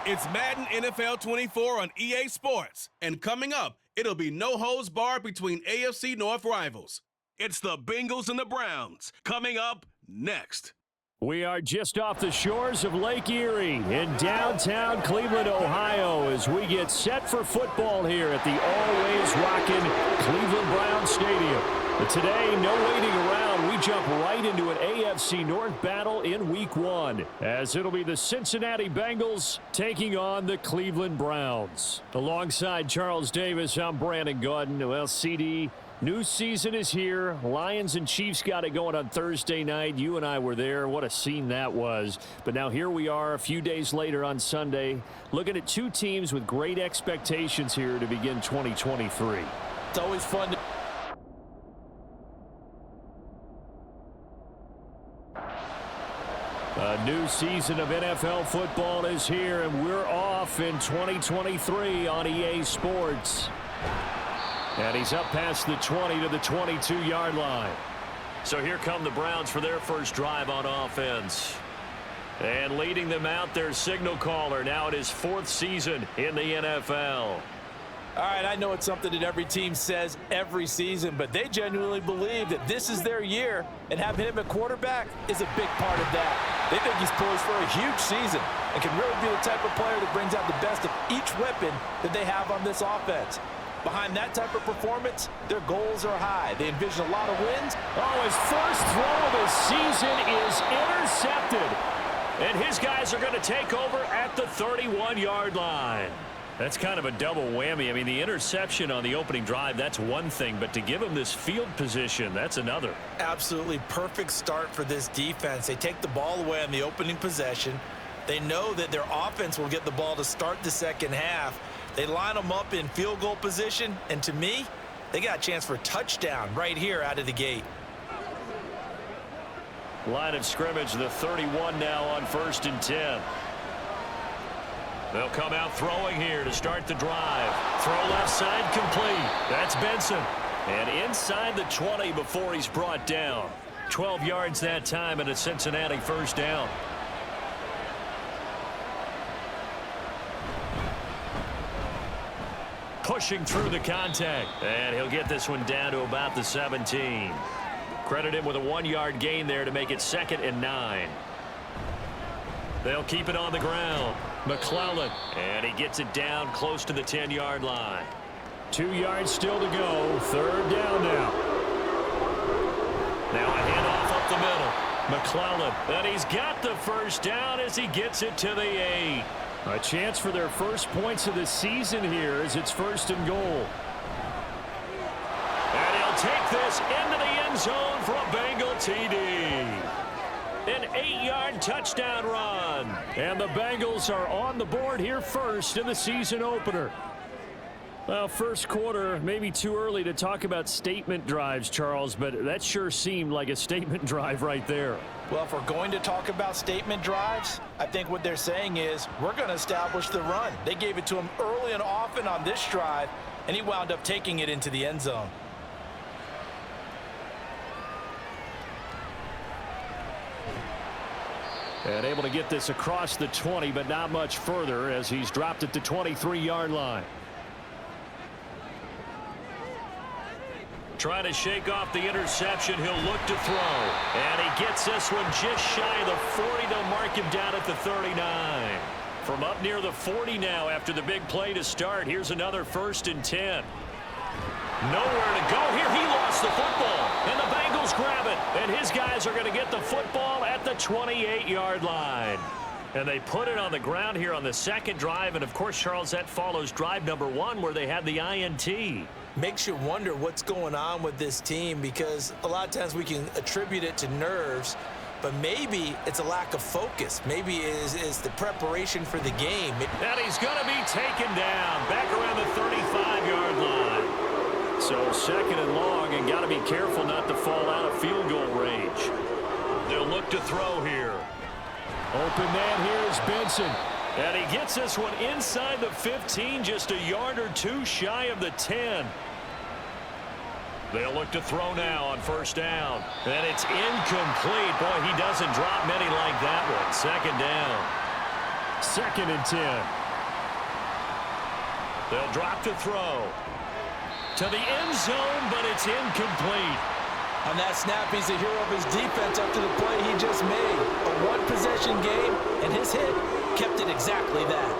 It's Madden NFL 24 on EA Sports. And coming up, it'll be no holds barred between AFC North rivals. It's the Bengals and the Browns. Coming up next. We are just off the shores of Lake Erie in downtown Cleveland, Ohio, as we get set for football here at the always rockin' Cleveland Browns Stadium. But today, no waiting around. We jump right into an AFC North battle in Week 1, as it'll be the Cincinnati Bengals taking on the Cleveland Browns. Alongside Charles Davis, I'm Brandon Gaudin. Well, CD, new season is here. Lions and Chiefs got it going on Thursday night. You and I were there. What a scene that was. But now here we are a few days later on Sunday, looking at two teams with great expectations here to begin 2023. It's always fun to... A new season of NFL football is here, and we're off in 2023 on EA Sports. And he's up past the 20 to the 22-yard line. So here come the Browns for their first drive on offense. And leading them out, their signal caller, now in his 4th season in the NFL. All right, I know it's something that every team says every season, but they genuinely believe that this is their year, and having him at quarterback is a big part of that. They think he's poised for a huge season and can really be the type of player that brings out the best of each weapon that they have on this offense. Behind that type of performance, their goals are high. They envision a lot of wins. Oh, his first throw of the season is intercepted. And his guys are going to take over at the 31-yard line. That's kind of a double whammy. I mean, the interception on the opening drive, that's one thing, but to give him this field position, that's another. Absolutely perfect start for this defense. They take the ball away on the opening possession. They know that their offense will get the ball to start the second half. They line them up in field goal position, and to me, they got a chance for a touchdown right here out of the gate. Line of scrimmage, the 31 now on 1st and 10. They'll come out throwing here to start the drive. Throw left side complete. That's Benson. And inside the 20 before he's brought down. 12 yards that time and a Cincinnati first down. Pushing through the contact. And he'll get this one down to about the 17. Credit him with a 1-yard gain there to make it 2nd and 9. They'll keep it on the ground. McClellan, and he gets it down close to the 10-yard line. 2 yards still to go. 3rd down now. Now a handoff up the middle. McClellan, and he's got the first down as he gets it to the 8. A chance for their first points of the season here as it's 1st and goal. And he'll take this into the end zone for a Bengal TD. An 8-yard touchdown run. And the Bengals are on the board here first in the season opener. Well, first quarter, maybe too early to talk about statement drives, Charles, but that sure seemed like a statement drive right there. Well, if we're going to talk about statement drives, I think what they're saying is we're going to establish the run. They gave it to him early and often on this drive, and he wound up taking it into the end zone. And able to get this across the 20, but not much further as he's dropped it to 23-yard line. Trying to shake off the interception. He'll look to throw. And he gets this one just shy of the 40. They'll mark him down at the 39. From up near the 40 now after the big play to start. Here's another 1st and 10. Nowhere to go here. He lost the football. And the Bengals grab it. And his guys are going to get the football at the 28-yard line. And they put it on the ground here on the 2nd drive. And, of course, Charles, that follows drive number 1 where they had the INT. Makes you wonder what's going on with this team because a lot of times we can attribute it to nerves, but maybe it's a lack of focus. Maybe it's the preparation for the game. And he's going to be taken down back around the 35-yard line. So 2nd and long, and got to be careful not to fall out of field goal range. They'll look to throw here. Open man here is Benson. And he gets this one inside the 15, just a yard or two shy of the 10. They'll look to throw now on 1st down. And it's incomplete. Boy, he doesn't drop many like that one. 2nd down. 2nd and 10. They'll drop to throw. To the end zone, but it's incomplete. On that snap, he's the hero of his defense up to the play he just made. A one-possession game, and his hit kept it exactly that.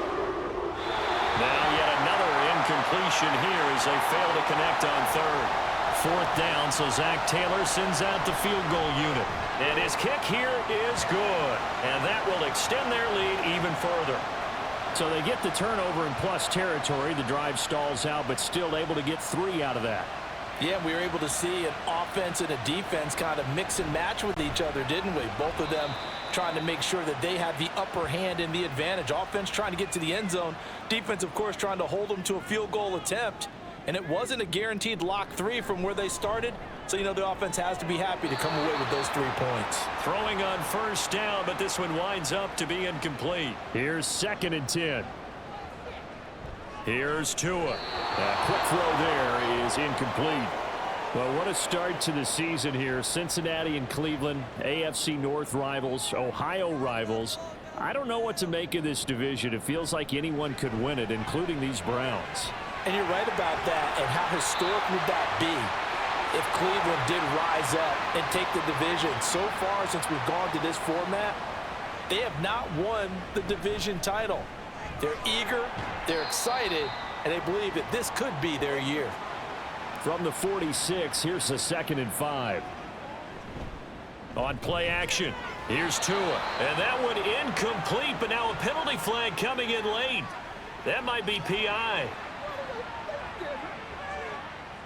Now yet another incompletion here as they fail to connect on 3rd. 4th down, so Zach Taylor sends out the field goal unit. And his kick here is good. And that will extend their lead even further. So they get the turnover in plus territory. The drive stalls out, but still able to get 3 out of that. Yeah, we were able to see an offense and a defense kind of mix and match with each other, didn't we? Both of them trying to make sure that they have the upper hand and the advantage. Offense trying to get to the end zone. Defense, of course, trying to hold them to a field goal attempt. And it wasn't a guaranteed lock 3 from where they started. So, you know, the offense has to be happy to come away with those 3 points. Throwing on 1st down, but this one winds up to be incomplete. Here's 2nd and 10. Here's Tua. A quick throw there is incomplete. Well, what a start to the season here. Cincinnati and Cleveland, AFC North rivals, Ohio rivals. I don't know what to make of this division. It feels like anyone could win it, including these Browns. And you're right about that. And how historic would that be if Cleveland did rise up and take the division? So far, since we've gone to this format, they have not won the division title. They're eager, they're excited, and they believe that this could be their year. From the 46, here's the 2nd and 5. On play action, here's Tua. And that one incomplete, but now a penalty flag coming in late. That might be PI.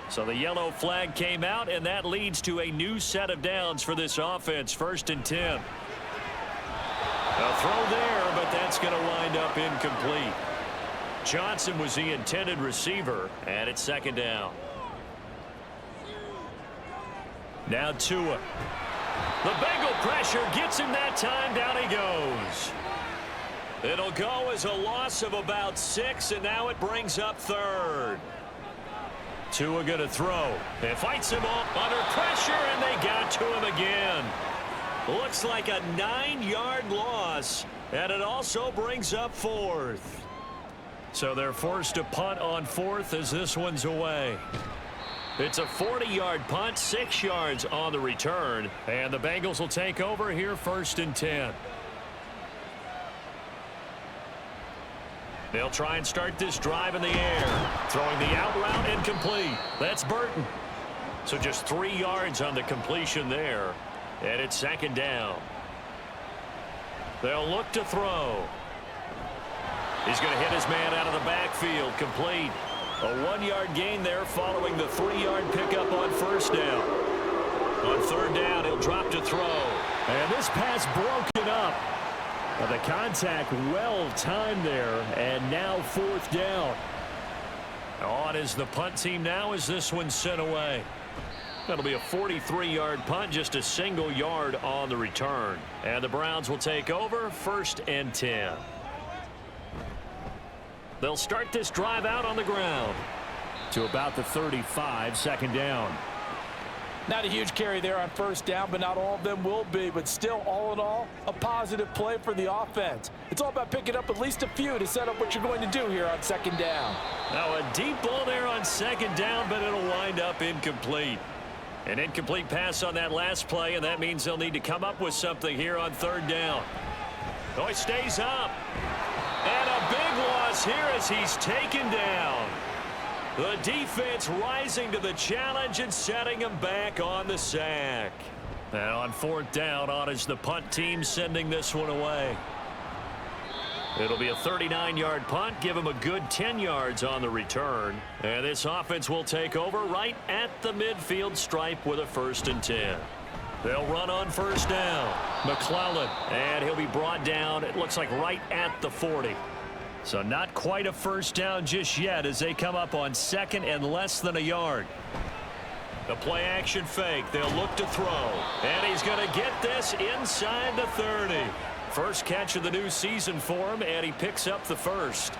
So the yellow flag came out, and that leads to a new set of downs for this offense. 1st and 10. A throw there, but that's going to wind up incomplete. Johnson was the intended receiver, and it's 2nd down. Now Tua. The Bengal pressure gets him that time. Down he goes. It'll go as a loss of about 6, and now it brings up 3rd. Tua going to throw. It fights him off under pressure, and they got to him again. Looks like a 9-yard loss, and it also brings up 4th. So they're forced to punt on 4th as this one's away. It's a 40-yard punt, 6 yards on the return, and the Bengals will take over here 1st and 10. They'll try and start this drive in the air. Throwing the out route incomplete. That's Burton. So just 3 yards on the completion there. And it's 2nd down. They'll look to throw. He's going to hit his man out of the backfield. Complete. A 1-yard gain there following the 3-yard pickup on 1st down. On 3rd down, he'll drop to throw. And this pass broken up. The contact well timed there, and now 4th down. On is the punt team now as this one's sent away. That'll be a 43-yard punt, just a single yard on the return. And the Browns will take over 1st and 10. They'll start this drive out on the ground to about the 35, 2nd down. Not a huge carry there on 1st down, but not all of them will be. But still, all in all, a positive play for the offense. It's all about picking up at least a few to set up what you're going to do here on 2nd down. Now a deep ball there on 2nd down, but it'll wind up incomplete. An incomplete pass on that last play, and that means they'll need to come up with something here on 3rd down. Oh, he stays up. And a big loss here as he's taken down. The defense rising to the challenge and setting him back on the sack. And on 4th down, on is the punt team sending this one away. It'll be a 39-yard punt, give him a good 10 yards on the return. And this offense will take over right at the midfield stripe with a 1st and 10. They'll run on 1st down. McClellan, and he'll be brought down, it looks like right at the 40. So not quite a 1st down just yet as they come up on 2nd and less than a yard. The play action fake. They'll look to throw. And he's going to get this inside the 30. First catch of the new season for him, and he picks up the 1st.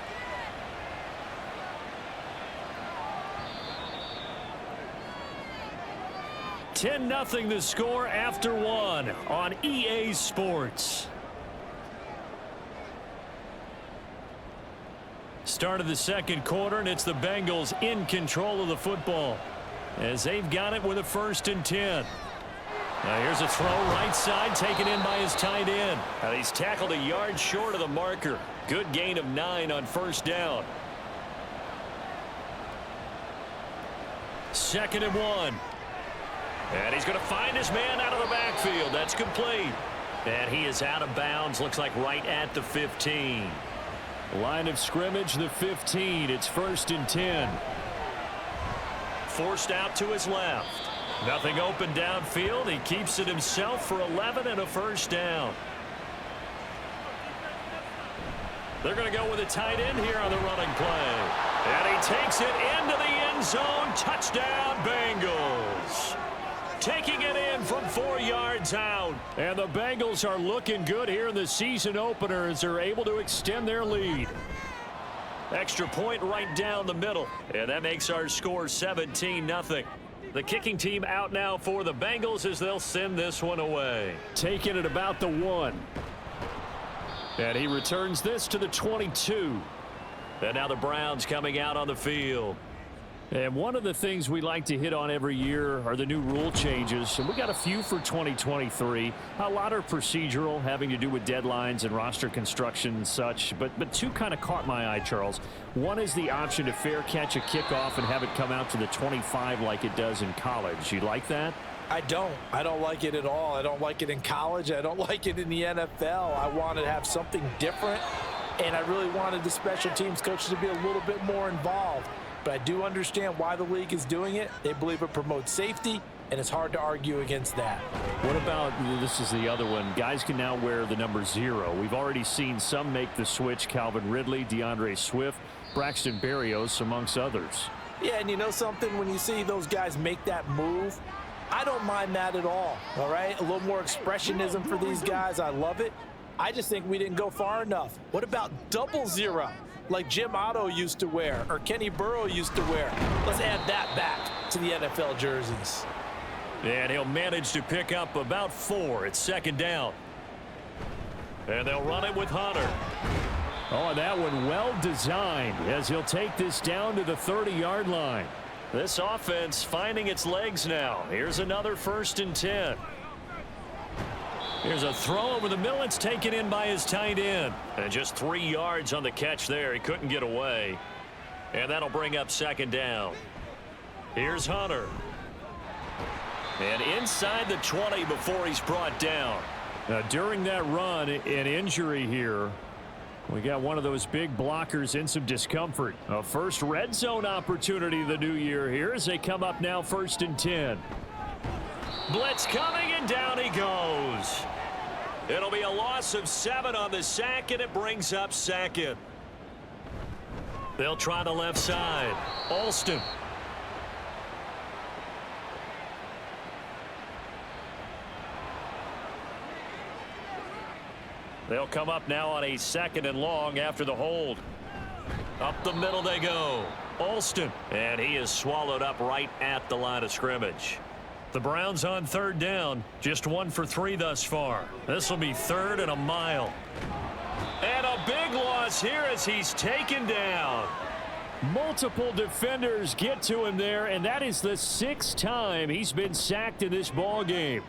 (10-0) the score after 1 on EA Sports. Start of the second quarter, and it's the Bengals in control of the football as they've got it with a 1st and 10. Now here's a throw right side, taken in by his tight end. And he's tackled a yard short of the marker. Good gain of 9 on 1st down. 2nd and 1. And he's going to find his man out of the backfield. That's complete. And he is out of bounds, looks like right at the 15. Line of scrimmage, the 15. It's 1st and 10. Forced out to his left. Nothing open downfield. He keeps it himself for 11 and a 1st down. They're going to go with a tight end here on the running play. And he takes it into the end zone. Touchdown, Bengals. Taking it in from 4 yards out. And the Bengals are looking good here in the season opener as they're able to extend their lead. Extra point right down the middle. And that makes our score 17-0. The kicking team out now for the Bengals as they'll send this one away. Taking it about the 1. And he returns this to the 22. And now the Browns coming out on the field. And one of the things we like to hit on every year are the new rule changes. And we got a few for 2023. A lot are procedural, having to do with deadlines and roster construction and such. But 2 kind of caught my eye, Charles. One is the option to fair catch a kickoff and have it come out to the 25 like it does in college. You like that? I don't like it at all. I don't like it in college. I don't like it in the NFL. I want to have something different. And I really wanted the special teams coaches to be a little bit more involved. But I do understand why the league is doing it. They believe it promotes safety, and it's hard to argue against that. What about, this is the other one, guys can now wear the number 0. We've already seen some make the switch, Calvin Ridley, DeAndre Swift, Braxton Berrios, amongst others. Yeah, and you know something? When you see those guys make that move, I don't mind that at all right? A little more expressionism for these guys. I love it. I just think we didn't go far enough. What about 00? Like Jim Otto used to wear or Kenny Burrow used to wear. Let's add that back to the NFL jerseys. And he'll manage to pick up about 4. It's 2nd down. And they'll run it with Hunter. Oh, and that one well designed as he'll take this down to the 30-yard line. This offense finding its legs now. Here's another 1st and 10. Here's a throw over the middle. It's taken in by his tight end. And just 3 yards on the catch there. He couldn't get away. And that'll bring up 2nd down. Here's Hunter. And inside the 20 before he's brought down. Now, during that run, an injury here. We got one of those big blockers in some discomfort. A first red zone opportunity the new year here as they come up now 1st and 10. Blitz coming, and down he goes. It'll be a loss of 7 on the sack, and it brings up 2nd. They'll try the left side. Alston. They'll come up now on a 2nd and long after the hold. Up the middle they go. Alston. And he is swallowed up right at the line of scrimmage. The Browns on 3rd down. Just 1 for 3 thus far. This will be 3rd and a mile. And a big loss here as he's taken down. Multiple defenders get to him there, and that is the 6th time he's been sacked in this ball game.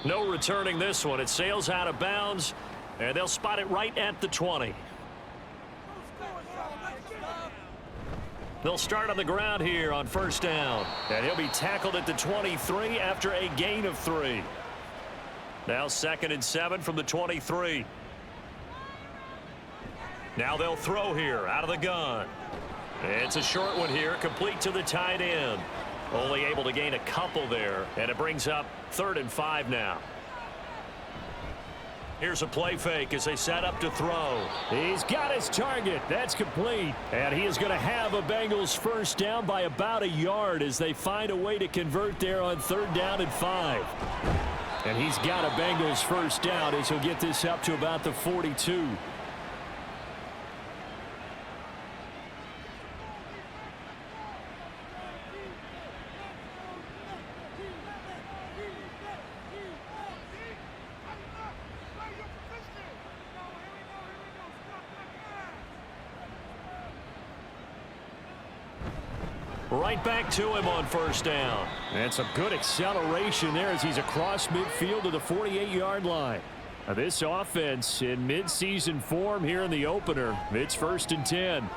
No returning this one. It sails out of bounds, and they'll spot it right at the 20. They'll start on the ground here on 1st down. And he'll be tackled at the 23 after a gain of 3. Now 2nd and 7 from the 23. Now they'll throw here out of the gun. It's a short one here, complete to the tight end. Only able to gain a couple there, and it brings up 3rd and 5 now. Here's a play fake as they set up to throw. He's got his target. That's complete. And he is going to have a Bengals 1st down by about a yard as they find a way to convert there on 3rd down and 5. And he's got a Bengals 1st down as he'll get this up to about the 42. Right back to him on first down. And some good acceleration there as he's across midfield to the 48-yard line. Now this offense in midseason form here in the opener. It's 1st and 10.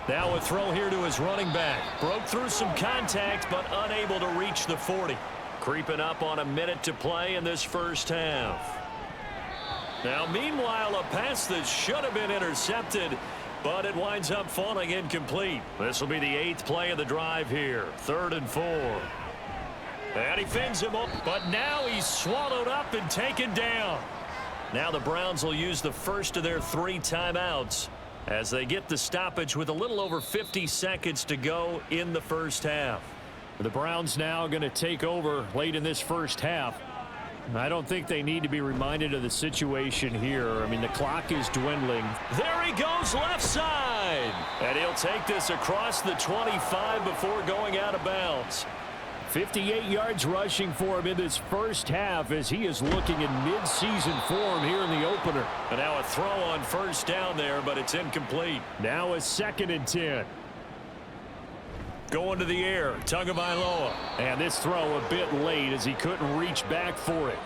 Now a throw here to his running back. Broke through some contact, but unable to reach the 40. Creeping up on a minute to play in this first half. Now, meanwhile, a pass that should have been intercepted, but it winds up falling incomplete. This will be the 8th play of the drive here. 3rd and 4. And he fins him up, but now he's swallowed up and taken down. Now the Browns will use the first of their 3 timeouts as they get the stoppage with a little over 50 seconds to go in the first half. The Browns now going to take over late in this first half. I don't think they need to be reminded of the situation here. I mean, the clock is dwindling. There he goes left side. And he'll take this across the 25 before going out of bounds. 58 yards rushing for him in this first half as he is looking in mid-season form here in the opener. And now a throw on first down there, but it's incomplete. Now a 2nd and 10. Going to the air, Tagovailoa. And this throw a bit late as he couldn't reach back for it.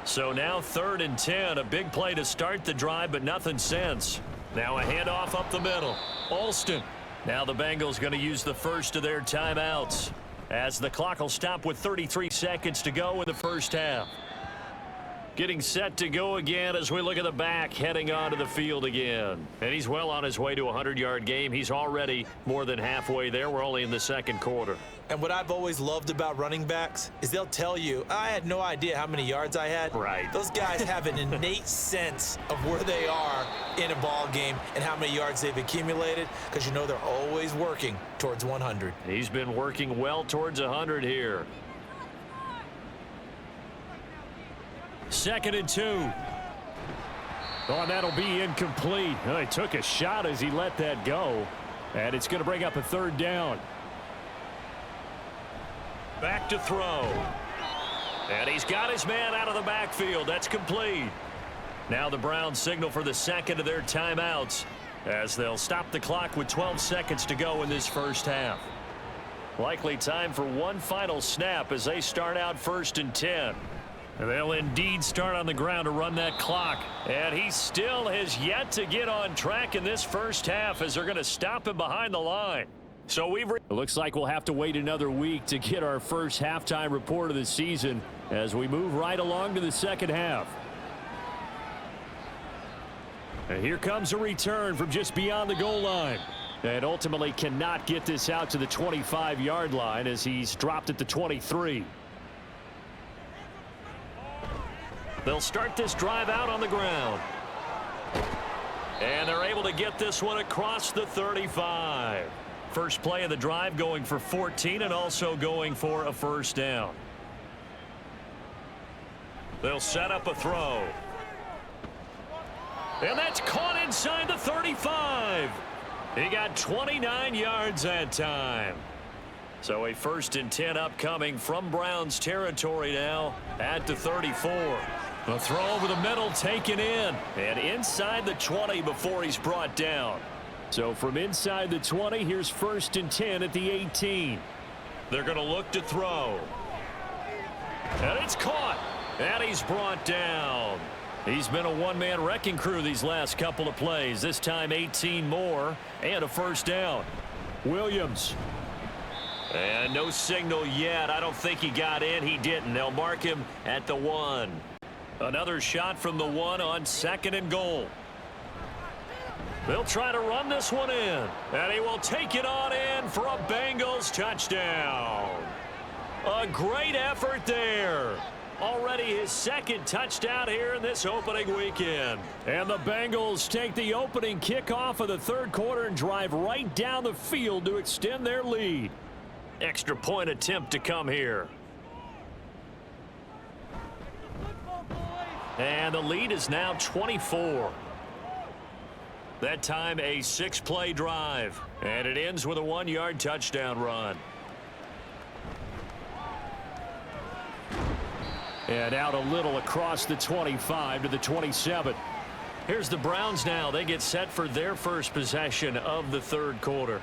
So now 3rd and 10, a big play to start the drive, but nothing since. Now a handoff up the middle. Alston. Now the Bengals going to use the first of their timeouts as the clock will stop with 33 seconds to go in the first half. Getting set to go again as we look at the back heading onto the field again. And he's well on his way to a 100-yard game. He's already more than halfway there. We're only in the 2nd quarter. And what I've always loved about running backs is they'll tell you, I had no idea how many yards I had. Right. Those guys have an innate sense of where they are in a ball game and how many yards they've accumulated because you know they're always working towards 100. He's been working well towards 100 here. 2nd and 2. Oh, and that'll be incomplete. Oh, he took a shot as he let that go. And it's going to bring up a 3rd down. Back to throw. And he's got his man out of the backfield. That's complete. Now the Browns signal for the 2nd of their timeouts as they'll stop the clock with 12 seconds to go in this first half. Likely time for one final snap as they start out 1st and 10. They'll indeed start on the ground to run that clock. And he still has yet to get on track in this first half as they're going to stop him behind the line. So it looks like we'll have to wait another week to get our first halftime report of the season as we move right along to the second half. And here comes a return from just beyond the goal line. And ultimately cannot get this out to the 25-yard line as he's dropped at the 23. They'll start this drive out on the ground. And they're able to get this one across the 35. First play of the drive going for 14 and also going for a first down. They'll set up a throw. And that's caught inside the 35. He got 29 yards that time. So a 1st and 10 upcoming from Browns territory now at the 34. A throw over the middle taken in. And inside the 20 before he's brought down. So from inside the 20, here's 1st and 10 at the 18. They're going to look to throw. And it's caught. And he's brought down. He's been a one-man wrecking crew these last couple of plays. This time 18 more and a first down. Williams. And no signal yet. I don't think he got in. He didn't. They'll mark him at the 1. Another shot from the 1 on 2nd and goal. They'll try to run this one in. And he will take it on in for a Bengals touchdown. A great effort there. Already his 2nd touchdown here in this opening weekend. And the Bengals take the opening kickoff of the 3rd quarter and drive right down the field to extend their lead. Extra point attempt to come here. And the lead is now 24. That time a 6-play drive. And it ends with a 1-yard touchdown run. And out a little across the 25 to the 27. Here's the Browns now. They get set for their first possession of the 3rd quarter.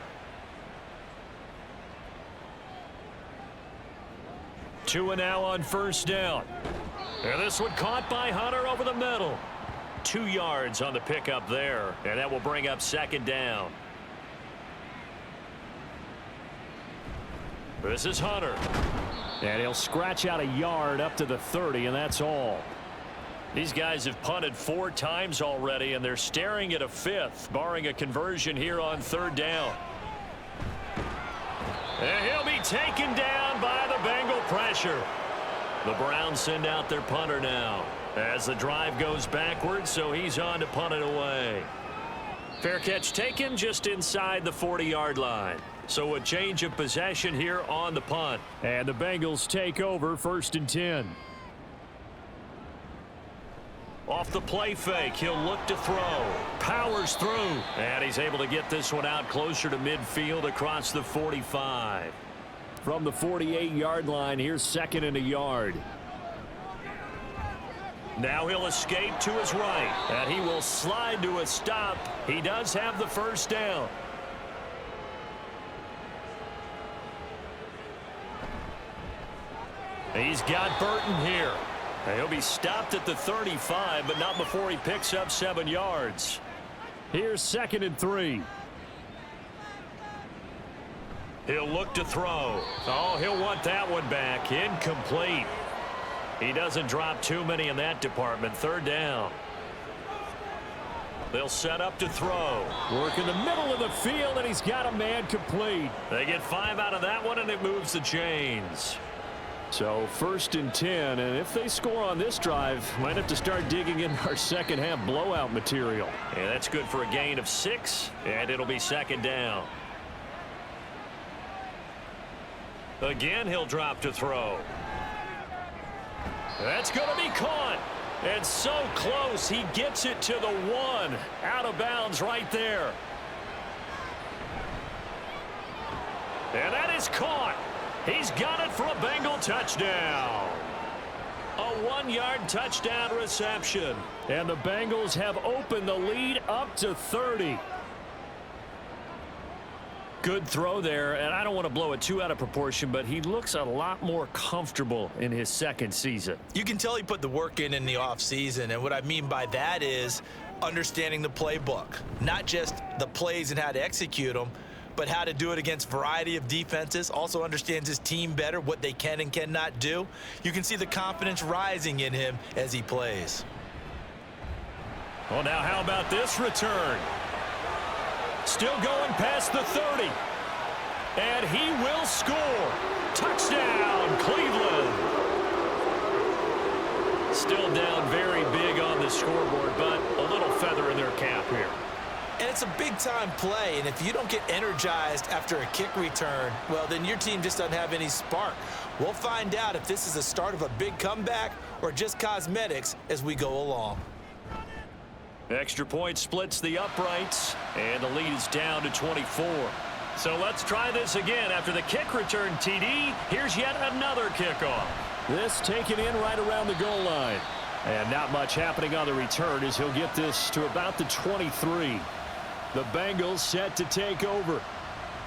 2 now on first down. And this one caught by Hunter over the middle. 2 yards on the pickup there, and that will bring up second down. This is Hunter. And he'll scratch out a yard up to the 30, and that's all. These guys have punted 4 times already, and they're staring at a 5th, barring a conversion here on third down. And he'll be taken down by the Bengal pressure. The Browns send out their punter now as the drive goes backwards, so he's on to punt it away. Fair catch taken just inside the 40-yard line. So a change of possession here on the punt. And the Bengals take over 1st and 10. Off the play fake, he'll look to throw. Powers through. And he's able to get this one out closer to midfield across the 45. From the 48-yard line, here's 2nd and a yard. Now he'll escape to his right. And he will slide to a stop. He does have the first down. He's got Burton here. He'll be stopped at the 35, but not before he picks up 7 yards. Here's 2nd and 3. He'll look to throw. Oh, he'll want that one back. Incomplete. He doesn't drop too many in that department. 3rd down. They'll set up to throw. Work in the middle of the field, and he's got a man complete. They get 5 out of that one, and it moves the chains. So 1st and 10, and if they score on this drive, might have to start digging in our second half blowout material. And that's good for a gain of 6, and it'll be 2nd down. Again, he'll drop to throw. That's going to be caught. And so close, he gets it to the 1. Out of bounds right there. And that is caught. He's got it for a Bengal touchdown. A 1-yard touchdown reception. And the Bengals have opened the lead up to 30. Good throw there, and I don't want to blow it too out of proportion, but he looks a lot more comfortable in his 2nd season. You can tell he put the work in the offseason, and what I mean by that is understanding the playbook. Not just the plays and how to execute them, but how to do it against a variety of defenses. Also understands his team better, what they can and cannot do. You can see the confidence rising in him as he plays. Well, now how about this return? Still going past the 30. And he will score. Touchdown, Cleveland. Still down very big on the scoreboard, but a little feather in their cap here. And it's a big-time play, and if you don't get energized after a kick return, well, then your team just doesn't have any spark. We'll find out if this is the start of a big comeback or just cosmetics as we go along. Extra point splits the uprights, and the lead is down to 24. So let's try this again. After the kick return, TD, here's yet another kickoff. This taken in right around the goal line. And not much happening on the return as he'll get this to about the 23. The Bengals set to take over.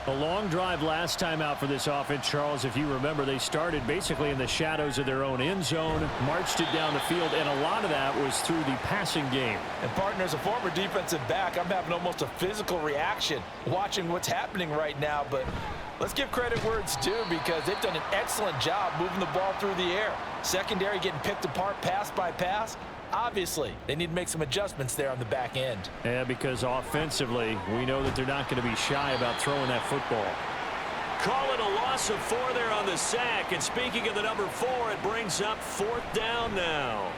A long drive last time out for this offense, Charles. If you remember, they started basically in the shadows of their own end zone, marched it down the field, and a lot of that was through the passing game. And, partner, as a former defensive back, I'm having almost a physical reaction watching what's happening right now. But let's give credit where it's due because they've done an excellent job moving the ball through the air. Secondary getting picked apart pass by pass. Obviously, they need to make some adjustments there on the back end. Yeah, because offensively, we know that they're not going to be shy about throwing that football. Call it a loss of 4 there on the sack. And speaking of the number 4, it brings up 4th down now.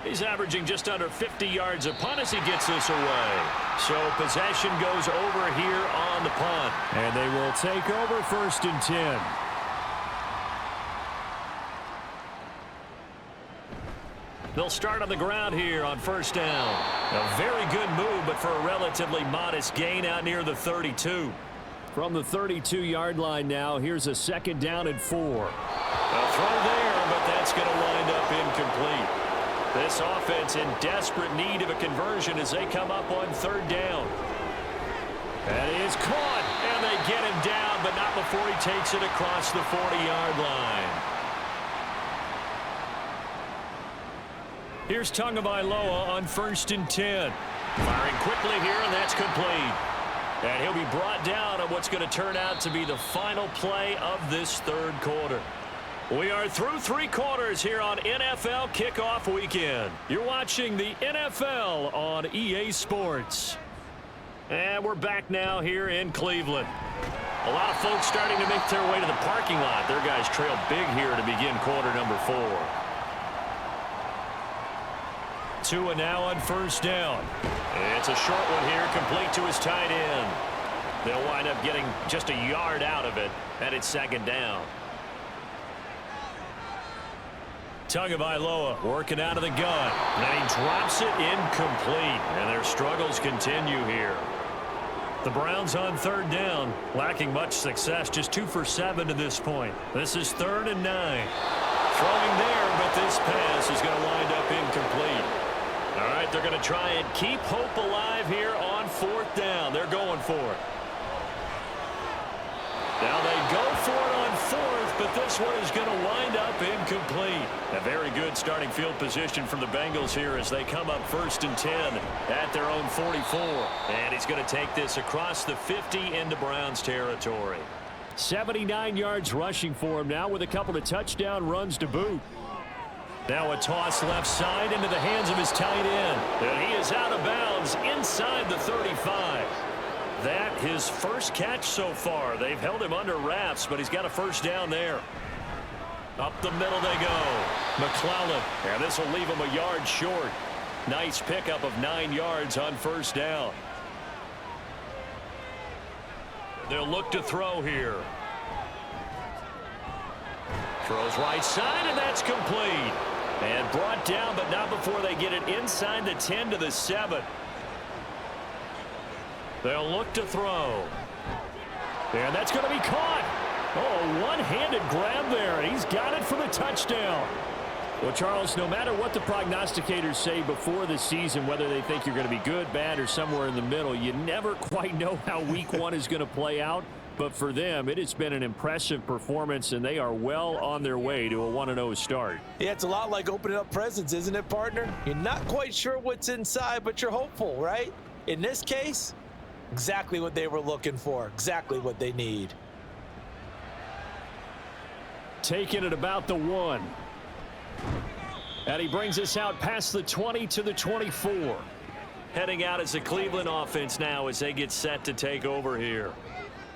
He's averaging just under 50 yards a punt as he gets this away. So possession goes over here on the punt. And they will take over 1st and 10. They'll start on the ground here on 1st down. A very good move, but for a relatively modest gain out near the 32. From the 32-yard line now, here's a 2nd down and 4. A throw there, but that's going to wind up incomplete. This offense in desperate need of a conversion as they come up on 3rd down. That is caught, and they get him down, but not before he takes it across the 40-yard line. Here's Tagovailoa on 1st and 10. Firing quickly here, and that's complete. And he'll be brought down on what's going to turn out to be the final play of this third quarter. We are through 3 quarters here on NFL Kickoff Weekend. You're watching the NFL on EA Sports. And we're back now here in Cleveland. A lot of folks starting to make their way to the parking lot. Their guys trail big here to begin quarter number 4. Tua now on 1st down. It's a short one here, complete to his tight end. They'll wind up getting just a yard out of it, and it's 2nd down. Tagovailoa working out of the gun. And he drops it incomplete, and their struggles continue here. The Browns on 3rd down, lacking much success, just 2 for 7 to this point. This is 3rd and 9. Throwing there, but this pass is going to wind up incomplete. All right, they're going to try and keep hope alive here on 4th down. They're going for it. Now they go for it on 4th, but this one is going to wind up incomplete. A very good starting field position from the Bengals here as they come up 1st and 10 at their own 44. And he's going to take this across the 50 into Browns territory. 79 yards rushing for him now with a couple of touchdown runs to boot. Now a toss left side into the hands of his tight end. And he is out of bounds inside the 35. That his first catch so far. They've held him under wraps, but he's got a 1st down there. Up the middle they go. McClellan. And this will leave him a yard short. Nice pickup of 9 yards on 1st down. They'll look to throw here. Throws right side, and that's complete. And brought down, but not before they get it inside the 10 to the 7. They'll look to throw. And that's going to be caught. Oh, one-handed grab there. He's got it for the touchdown. Well, Charles, no matter what the prognosticators say before the season, whether they think you're going to be good, bad, or somewhere in the middle, you never quite know how week 1 is going to play out. But for them, it has been an impressive performance, and they are well on their way to a 1-0 start. Yeah, it's a lot like opening up presents, isn't it, partner? You're not quite sure what's inside, but you're hopeful, right? In this case, exactly what they were looking for, exactly what they need. Taking it about the 1. And he brings us out past the 20 to the 24. Heading out as the Cleveland offense now as they get set to take over here.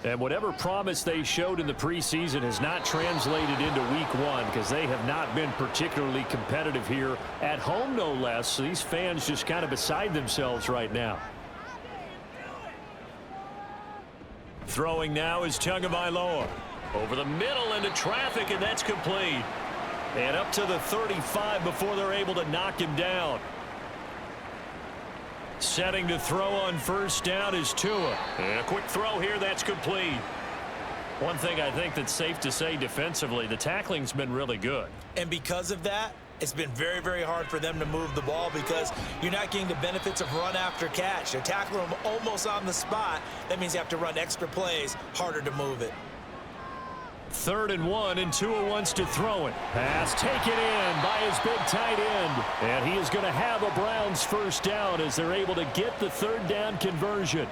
And whatever promise they showed in the preseason has not translated into week 1 because they have not been particularly competitive here at home, no less. So these fans just kind of beside themselves right now. Throwing now is Tagovailoa. Over the middle into traffic, and that's complete. And up to the 35 before they're able to knock him down. Setting to throw on 1st down is Tua. And a quick throw here, that's complete. One thing I think that's safe to say defensively, the tackling's been really good. And because of that, it's been very, very hard for them to move the ball because you're not getting the benefits of run after catch. They're tackling them almost on the spot. That means you have to run extra plays, harder to move it. 3rd and 1, and Tua wants to throw it. Pass taken in by his big tight end. And he is going to have a Browns 1st down as they're able to get the 3rd down conversion.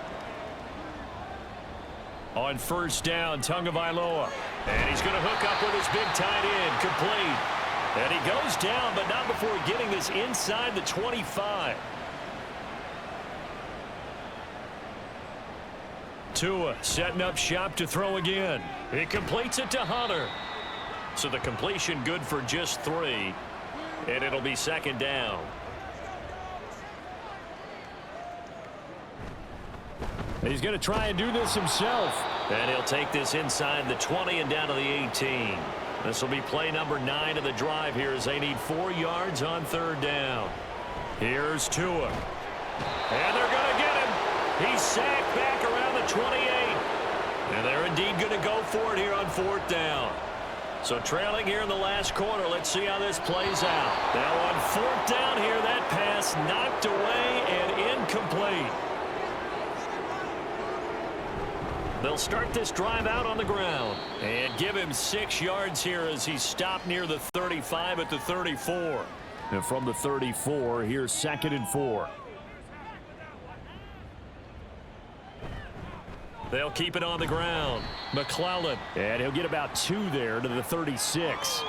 On 1st down, Tagovailoa. And he's going to hook up with his big tight end, complete. And he goes down, but not before getting this inside the 25. Tua setting up shop to throw again. He completes it to Hunter. So the completion good for just 3. And it'll be 2nd down. He's going to try and do this himself. And he'll take this inside the 20 and down to the 18. This will be play number 9 of the drive here as they need 4 yards on 3rd down. Here's Tua. And they're going to get him. He's sacked back around the 28. And they're indeed going to go for it here on 4th down. So trailing here in the last quarter. Let's see how this plays out. Now on 4th down here, that pass knocked away and incomplete. They'll start this drive out on the ground and give him 6 yards here as he's stopped near the 35 at the 34. And from the 34, here's 2nd and 4. They'll keep it on the ground. McClellan. And he'll get about 2 there to the 36.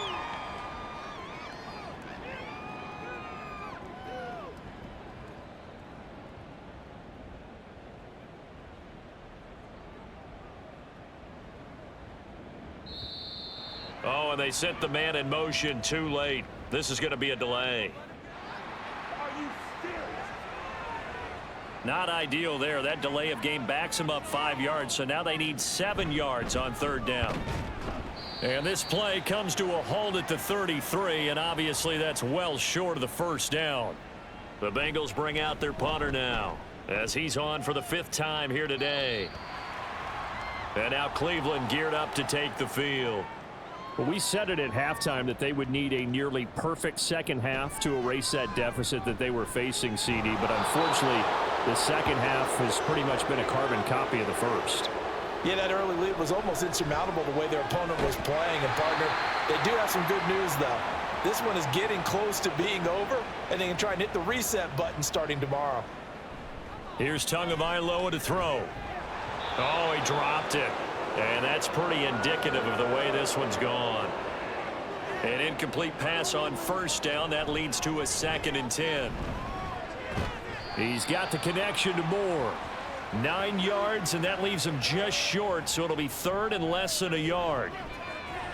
Oh, and they sent the man in motion too late. This is going to be a delay. Not ideal there. That delay of game backs them up 5 yards, so now they need 7 yards on 3rd down. And this play comes to a halt at the 33, and obviously that's well short of the 1st down. The Bengals bring out their punter now, as he's on for the 5th time here today. And now Cleveland geared up to take the field. Well, we said it at halftime that they would need a nearly perfect second half to erase that deficit that they were facing, CD. But unfortunately, the second half has pretty much been a carbon copy of the first. Yeah, that early lead was almost insurmountable the way their opponent was playing. And, partner, they do have some good news, though. This one is getting close to being over, and they can try and hit the reset button starting tomorrow. Here's Tagovailoa to throw. Oh, he dropped it. And that's pretty indicative of the way this one's gone. An incomplete pass on 1st down. That leads to a 2nd and 10. He's got the connection to Moore. 9 yards, and that leaves him just short, so it'll be 3rd and less than a yard.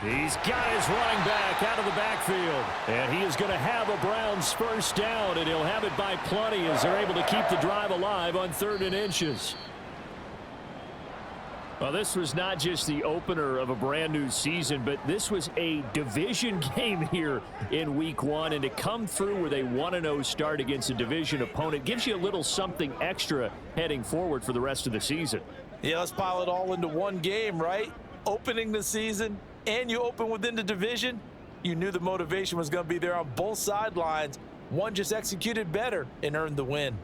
He's got his running back out of the backfield. And he is going to have a Browns 1st down, and he'll have it by plenty as they're able to keep the drive alive on 3rd and inches. Well, this was not just the opener of a brand new season, but this was a division game here in week 1. And to come through with a 1-0 start against a division opponent gives you a little something extra heading forward for the rest of the season. Yeah, let's pile it all into one game, right? Opening the season, and you open within the division. You knew the motivation was going to be there on both sidelines. One just executed better and earned the win.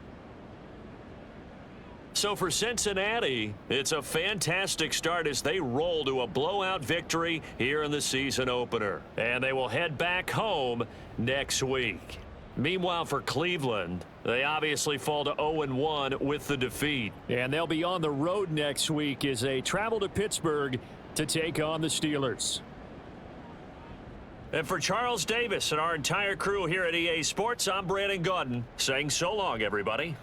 So for Cincinnati, it's a fantastic start as they roll to a blowout victory here in the season opener. And they will head back home next week. Meanwhile, for Cleveland, they obviously fall to 0-1 with the defeat. And they'll be on the road next week as they travel to Pittsburgh to take on the Steelers. And for Charles Davis and our entire crew here at EA Sports, I'm Brandon Gaudin saying so long, everybody.